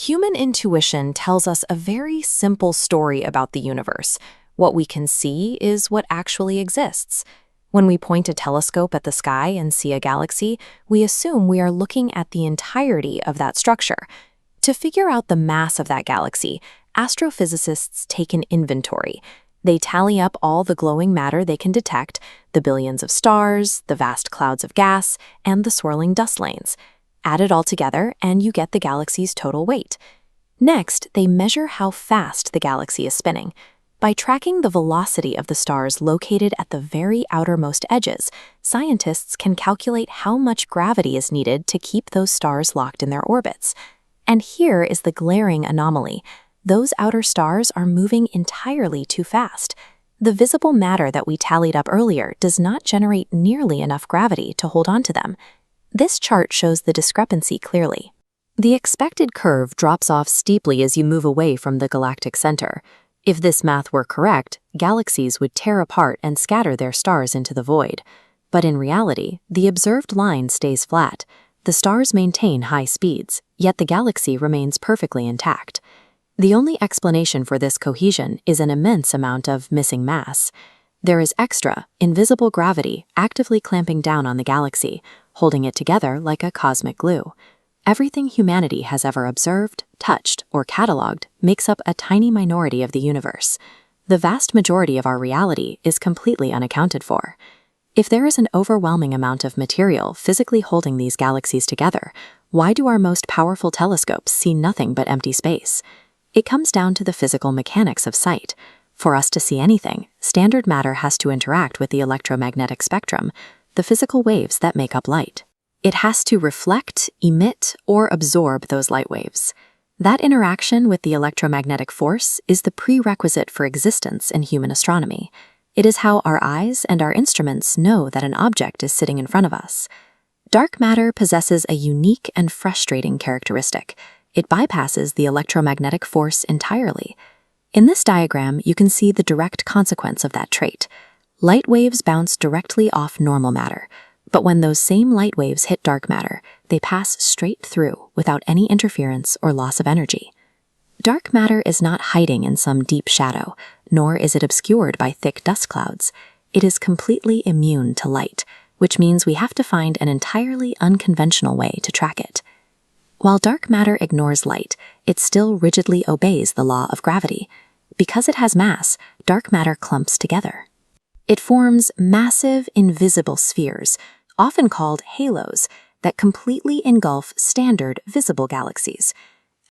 Human intuition tells us a very simple story about the universe. What we can see is what actually exists. When we point a telescope at the sky and see a galaxy, we assume we are looking at the entirety of that structure. To figure out the mass of that galaxy, astrophysicists take an inventory. They tally up all the glowing matter they can detect, the billions of stars, the vast clouds of gas, and the swirling dust lanes. Add it all together, and you get the galaxy's total weight. Next, they measure how fast the galaxy is spinning. By tracking the velocity of the stars located at the very outermost edges, scientists can calculate how much gravity is needed to keep those stars locked in their orbits. And here is the glaring anomaly. Those outer stars are moving entirely too fast. The visible matter that we tallied up earlier does not generate nearly enough gravity to hold on to them. This chart shows the discrepancy clearly. The expected curve drops off steeply as you move away from the galactic center. If this math were correct, galaxies would tear apart and scatter their stars into the void. But in reality, the observed line stays flat. The stars maintain high speeds, yet the galaxy remains perfectly intact. The only explanation for this cohesion is an immense amount of missing mass. There is extra, invisible gravity actively clamping down on the galaxy, holding it together like a cosmic glue. Everything humanity has ever observed, touched, or cataloged makes up a tiny minority of the universe. The vast majority of our reality is completely unaccounted for. If there is an overwhelming amount of material physically holding these galaxies together, why do our most powerful telescopes see nothing but empty space? It comes down to the physical mechanics of sight. For us to see anything, standard matter has to interact with the electromagnetic spectrum, the physical waves that make up light. It has to reflect, emit, or absorb those light waves. That interaction with the electromagnetic force is the prerequisite for existence in human astronomy. It is how our eyes and our instruments know that an object is sitting in front of us. Dark matter possesses a unique and frustrating characteristic. It bypasses the electromagnetic force entirely. In this diagram, you can see the direct consequence of that trait. Light waves bounce directly off normal matter. But when those same light waves hit dark matter, they pass straight through without any interference or loss of energy. Dark matter is not hiding in some deep shadow, nor is it obscured by thick dust clouds. It is completely immune to light, which means we have to find an entirely unconventional way to track it. While dark matter ignores light, it still rigidly obeys the law of gravity. Because it has mass, dark matter clumps together. It forms massive, invisible spheres, often called halos, that completely engulf standard visible galaxies.